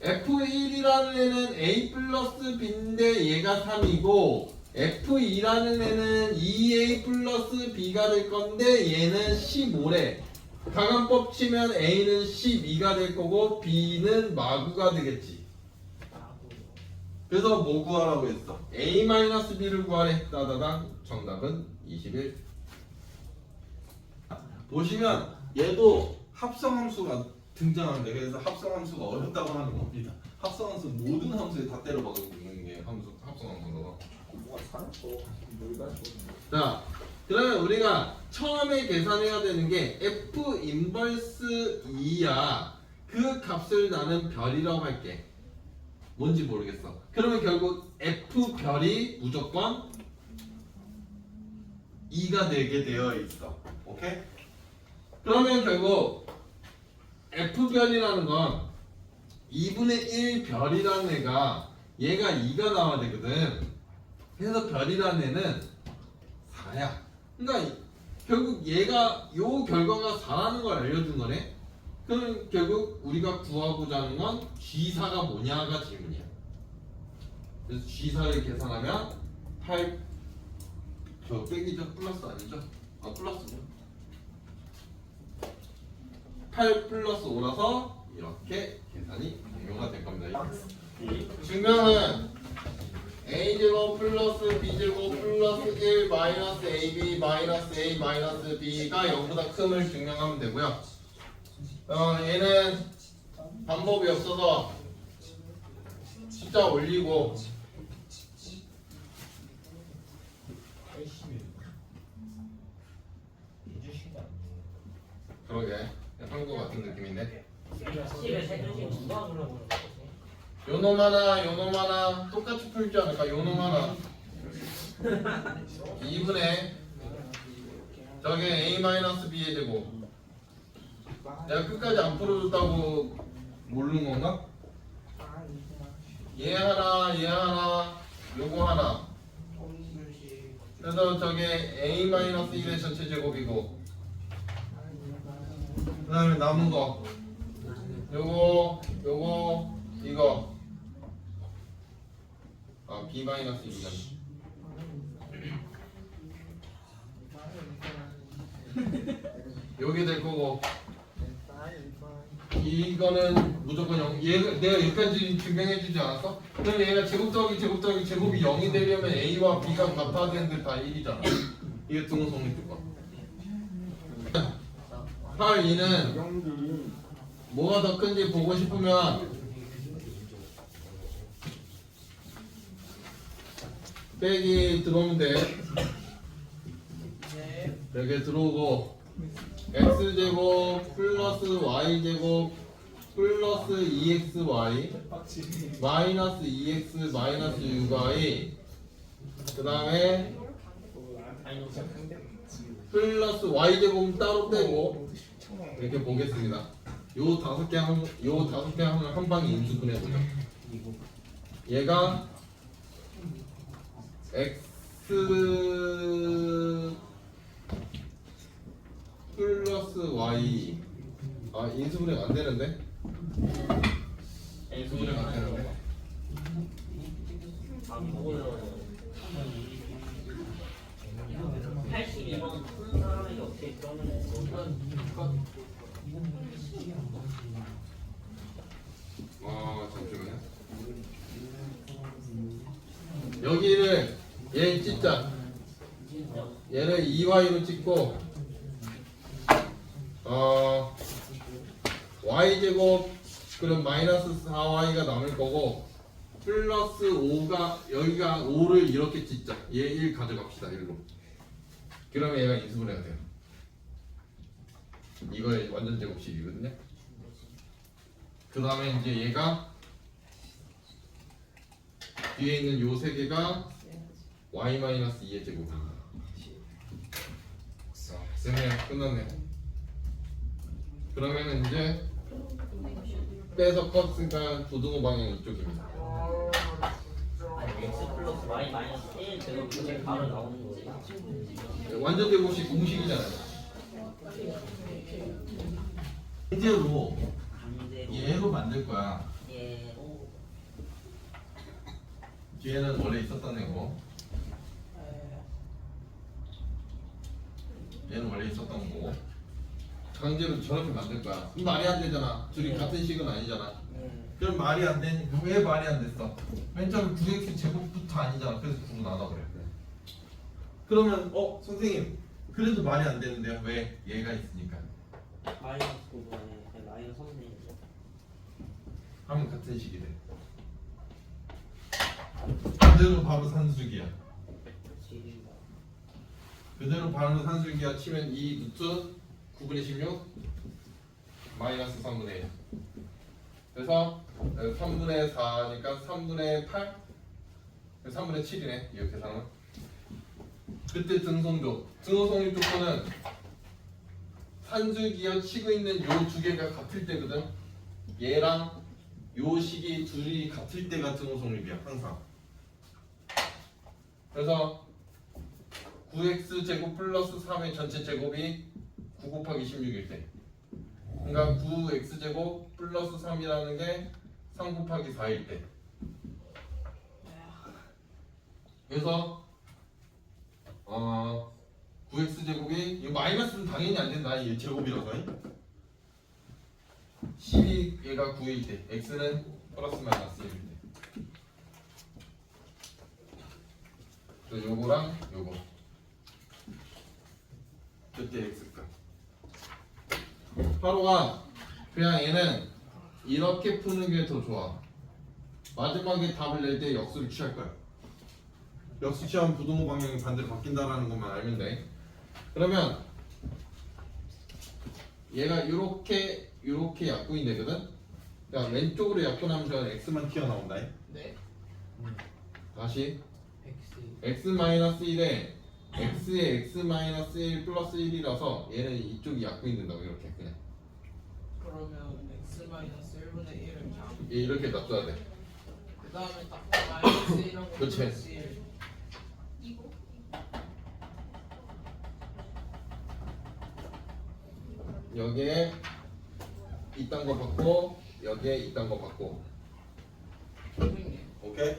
F1이라는 애는 A 플러스 B인데 얘가 3이고 F2라는 애는 2A 플러스 B가 될 건데 얘는 15래. 가간법 치면 A는 12가 될 거고 B는 마구가 되겠지. 그래서 뭐 구하라고 했어? A-B를 구하래. 따다당 정답은 21. 보시면 얘도 합성함수가 등장하는데 그래서 합성함수가 어렵다고 하는 겁니다. 합성함수 모든 함수에 다 때려 박는 게 합성함수로. 뭐가 살았어. 뭘 가지고. 자, 그러면 우리가 처음에 계산해야 되는 게 F 인버스 2야. 그 값을 나는 별이라고 할게. 뭔지 모르겠어. 그러면 결국 F 별이 무조건 2가 되게 되어 있어. 오케이? 그러면 결국 F별이라는 건 2분의 1 별이라는 애가 얘가 2가 나와야 되거든. 그래서 별이라는 애는 4야. 그러니까 결국 얘가 요 결과가 4라는 걸 알려준 거네. 그럼 결국 우리가 구하고자 하는 건 G4가 뭐냐가 질문이야. 그래서 G4를 계산하면 8 저 빼기죠? 플러스 아니죠? 아 플러스죠. 8 플러스 5라서 이렇게 계산이 종료가 될 겁니다. 증명은 a제곱 플러스 b제곱 플러스 1 마이너스 ab 마이너스 a 마이너스 b가 0보다 큼을 증명하면 되고요. 얘는 방법이 없어서 숫자 올리고 그러게 한거 같은 느낌인데 요놈 하나 똑같이 풀지 않을까? 요놈 하나 2분의 저게 a-b의 제곱. 내가 끝까지 안 풀어줬다고 모르는 건가? 얘 하나 요거 하나. 그래서 저게 a-1의 전체 제곱이고 그 다음에 남은 거 요거 이거 b-2가 요게 될 거고 이거는 무조건 0. 얘가 내가 여기까지 증명해주지 않았어? 그럼 얘가 제곱 더하기 제곱이 0이 되려면 a와 b가 같아야 되는데 다 1이잖아. 이게 등호성립 조건. 8, 2는 뭐가 더 큰지 보고 싶으면 빼기 들어오면 돼. 여기 들어오고 x제곱 플러스 y제곱 플러스 2xy 마이너스 2x 마이너스 6y 그 다음에 플러스 y제곱 따로 빼고 이렇게 보겠습니다. 요 다섯 개 한 방에 인수분해 보죠. 얘가 x y 인수분해 안 되는데? 인수분해 안 되는데? 아, 그거는 82번 푼 사람에게 어떻게 그러면 잠시만요. 여기를 얘 찍자. 얘를 2y로 찍고 y제곱 그럼 마이너스 4y가 남을 거고 플러스 5가 여기가 5를 이렇게 찍자. 얘 1 가져갑시다. 1로. 그러면 얘가 인수분해가 돼요. 이거의 완전 제곱식이거든요. 그 다음에 이제 얘가 뒤에 있는 요 세 개가 y-2의 제곱입니다. 쌤이 끝났네. 그러면 이제 빼서 컸으니까 부등호 방향 이쪽입니다. x 플러스 y 마이너스 1 제곱 그게 바로 나오는 거예요. 완전 제곱식 공식이잖아요. 이제로 강제로 얘로 만들 거야. 얘로 뒤에는 원래 있었던 애고 얘는 원래 있었던 거고 강제로 저렇게 만들 거야. 그럼 말이 안 되잖아. 둘이 같은 식은 아니잖아. 그럼 말이 안 되니 왜 말이 안 됐어? 맨 처음 9x 제곱부터 아니잖아. 그래서 9로 나눠버려. 그러면 선생님 그래도 말이 안 되는데요. 왜? 얘가 있으니까. 마이너스 9분에 마이너스 3분의 하면 같은 식이 돼. 그대로 바로 산수기야. 1 그대로 바로 산수기야 치면 2 루트 9분의 16 마이너스 3분의 1. 그래서 3분의 4니까 3분의 8 3분의 7이네. 이렇게 계산은. 그때 등성조 등호성립 조건은 산술기와 치고 있는 요 두 개가 같을 때거든. 얘랑 요 식이 둘이 같을 때가 등호성립이야 항상. 그래서 9x 제곱 플러스 3의 전체 제곱이 9 곱하기 16일 때, 그러니까 9x 제곱 플러스 3이라는 게 3 곱하기 4일 때. 그래서 9x 제곱이 이 마이너스는 당연히 안 된다. 이 제곱이라서 12 얘가 9일 때 x는 플러스 마이너스 1일 때. 그래서 요거랑 요거 그때 x값. 바로가 그냥 얘는 이렇게 푸는 게 더 좋아. 마지막에 답을 낼 때 역수를 취할 거야. 역수 취하면 부등호 방향이 반대로 바뀐다라는 것만 알면 돼. 그러면 얘가 이렇게 약분이 되거든. 그러니까 왼쪽으로 약분하면 저는 x만 튀어나온다. 네. 다시 X x-1에 x에 x-1 플러스 1이라서 얘는 이쪽이 약분이 된다고. 이렇게 그냥 그러면 x 마이너스 1분의 1을 그냥 얘 이렇게 놔둬야 돼. 그 다음에 딱 마이너스 1하고 그렇지. 플러스 1. 여기에 이딴 거 받고 여기에 이딴 거 받고. 선생님. 오케이?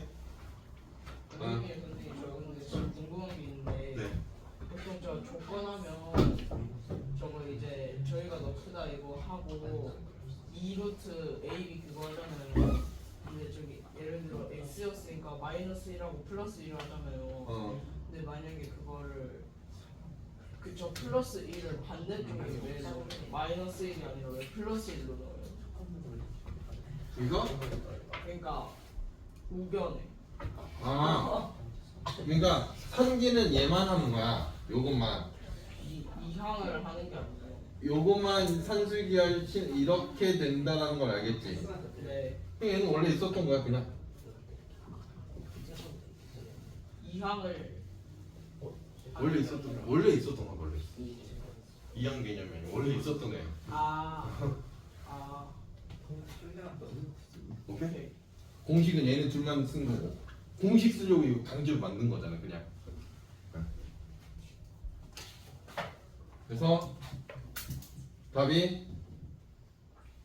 선생님 저 근데 지금 궁금한 게 있는데 네. 보통 저 조건하면 저거 이제 저희가 더 크다 이거 하고 2루트 AB 그거 하잖아요. 근데 저기 예를 들어 x였으니까 마이너스 1하고 플러스 1을 하잖아요. 근데 만약에 그거를 그저 플러스 1을 반대쪽에 왜 넣어요? 마이너스 1이 아니라 왜 플러스 1로 넣어요? 이거? 그러니까 우변에 그러니까 산기는 얘만 하는 거야. 요것만. 이 항을 하는 게 아니에요. 요것만 산술기할 이렇게 된다는 걸 알겠지? 네. 얘는 원래 있었던 거야 그냥. 이 항을 원래 있었던 거야. 원래 있었던 거야 원래. 이항 개념이 원래 있었던 애. 아 오케이? 공식은 얘네 둘만 쓴 거고 공식 쓰려고 이거 강제로 만든 거잖아 그냥. 그래서 답이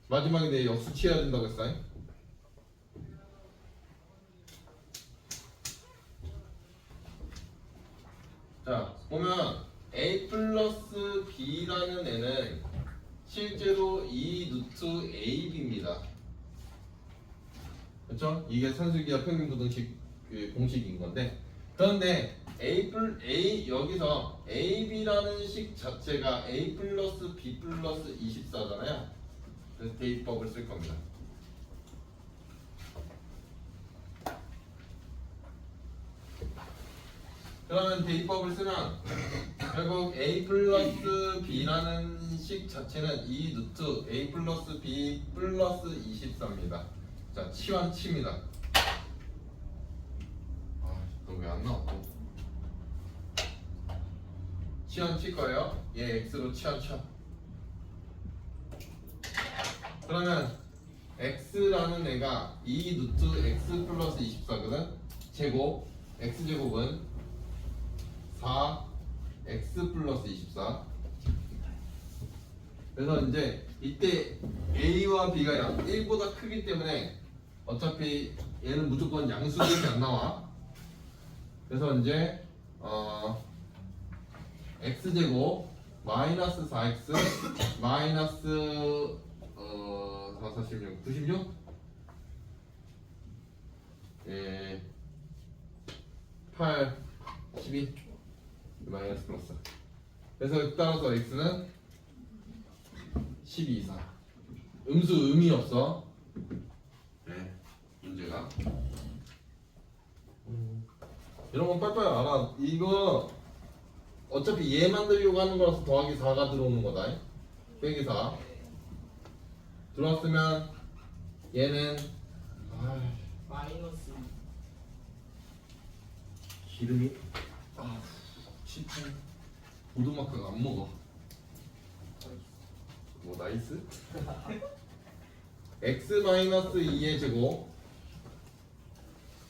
마지막에 내 역수 취해야 된다고 했어. 자 보면 a 플러스 b라는 애는 실제로 2 루트 ab입니다. 그렇죠? 이게 산술기하 평균 부등식 그 공식인 건데, 그런데 a 여기서 ab라는 식 자체가 a 플러스 b 플러스 24잖아요. 그래서 대입법을 쓸 겁니다. 그러면 대입법을 쓰면 결국 a 플러스 b라는 식 자체는 2 루트 a 플러스 b 플러스 24입니다. 자, 치환 치입니다. 아, 너 왜 안 나와? 치환 칠 거예요. 얘 x로 치환 쳐. 그러면 x라는 애가 2 루트 x 플러스 24거든. 제곱 x 제곱은 4 x 플러스 24. 그래서 이제 이때 a와 b가 1보다 크기 때문에 어차피 얘는 무조건 양수밖에 안 나와. 그래서 이제 x제곱 마이너스 4x 마이너스 4, 46, 96? 예, 8, 12 마이너스 플러스. 그래서 따라서 x는 12 이상. 음수 의미 없어. 네, 문제가. 이런 건 빨리빨리 알아. 이거 어차피 얘 만들려고 하는 거라서 더하기 4가 들어오는 거다. 빼기 4 들어왔으면 얘는 마이너스 기름이 치킨 보드마크가 안 먹어. 뭐 나이스? x 마이너스 2의 제곱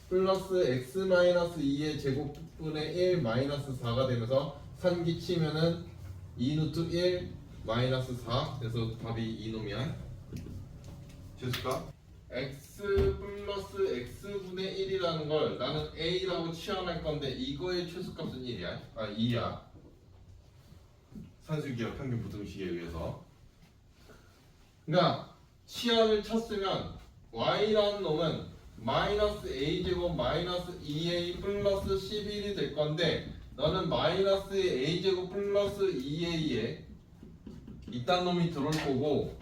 플러스 x 마이너스 2의 제곱분의 1 마이너스 4가 되면서 산기치면은 2 루트 1 마이너스 4. 그래서 답이 이놈이야. 됐을까? x 플러스 x분의 1이라는 걸 나는 a라고 치환할 건데 이거의 최소값은 1이야. 2야. 산술기하 평균 부등식에 의해서. 그러니까 치환을 쳤으면 y라는 놈은 마이너스 a제곱 마이너스 2a 플러스 11이 될 건데 너는 마이너스 a제곱 플러스 2a에 이딴 놈이 들어올 거고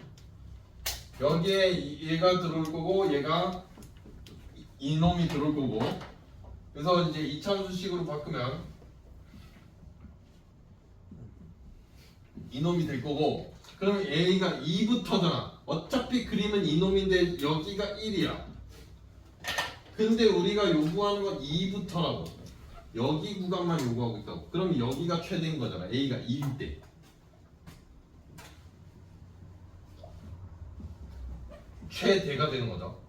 여기에 얘가 들어올 거고 얘가 이 놈이 들어올 거고, 그래서 이제 이차함수식으로 바꾸면 이 놈이 될 거고, 그러면 a가 2부터잖아. 어차피 그림은 이 놈인데 여기가 1이야. 근데 우리가 요구하는 건 2부터라고. 여기 구간만 요구하고 있다고. 그럼 여기가 최대인 거잖아. a가 2일 때. 최대가 되는 거죠.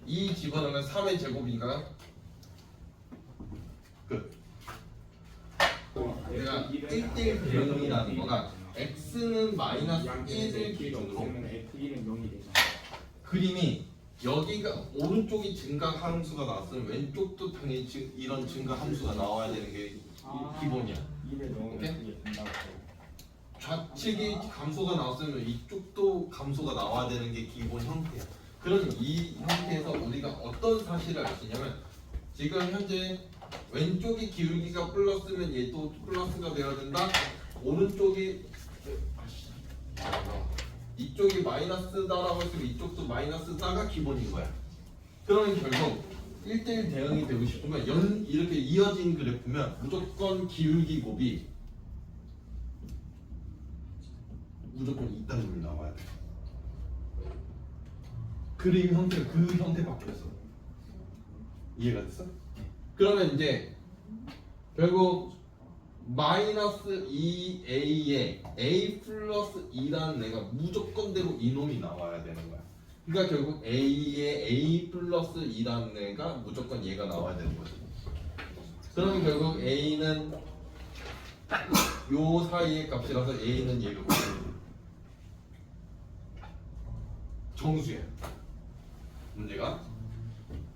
2 집어넣으면 3의 제곱이니까 끝. 내가 1대1 대응이라는 거가 x는 마이너스 1을 기준으로 F기는 0이 되잖아. 그림이 여기가 오른쪽이 증가 함수가 나왔으면 왼쪽도 당연히 이런 증가 함수가 나와야 되는 게 기본이야. 2를 넣으면 오케이? 그게 된다고. 좌측이 감소가 나왔으면 이쪽도 감소가 나와야 되는 게 기본 형태야. 그럼 이 형태에서 우리가 어떤 사실을 알 수 있냐면 지금 현재 왼쪽이 기울기가 플러스면 얘도 플러스가 되어야 된다. 오른쪽이 이쪽이 마이너스다라고 했으면 이쪽도 마이너스다가 기본인 거야. 그러면 결국 1대1 대응이 되고 싶으면 이렇게 이어진 그래프면 무조건 기울기 곱이 무조건 이따금이 나와야 돼. 그림 형태가 그 형태밖에 없어. 이해가 됐어? 그러면 이제 결국 마이너스 2a에 a 플러스 2라는 애가 무조건대로 이놈이 나와야 되는 거야. 그러니까 결국 a에 a 플러스 2라는 애가 무조건 얘가 나와야 되는 거지. 그러면 결국 a는 요 사이의 값이라서 a는 얘가 정수예요. 문제가.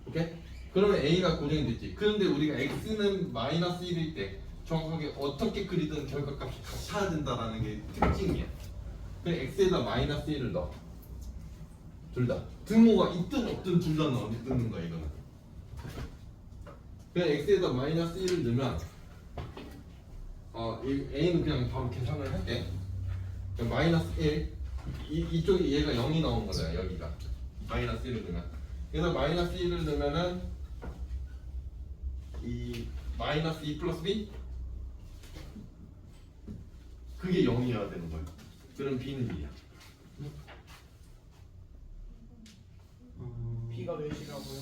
오케이? 그러면 A가 고정이 됐지. 그런데 우리가 X는 마이너스 1일 때 정확하게 어떻게 그리든 결과값이 같아야 된다라는 게 특징이야. 그냥 X에다 마이너스 1을 넣어. 둘 다. 등호가 있든 없든 둘 다 넣는 거야 이거는. 그냥 X에다 마이너스 1을 넣으면 이 A는 그냥 바로 계산을 할게. 그냥 마이너스 1 이쪽에 얘가 0이 나온 거잖아 여기가. 마이너스 1을 넣으면. 그래서 마이너스 1을 넣으면은 이 마이너스 2 플러스 B 그게 0이어야 되는 거야. 그럼 B는 2야. B가 몇이라고요?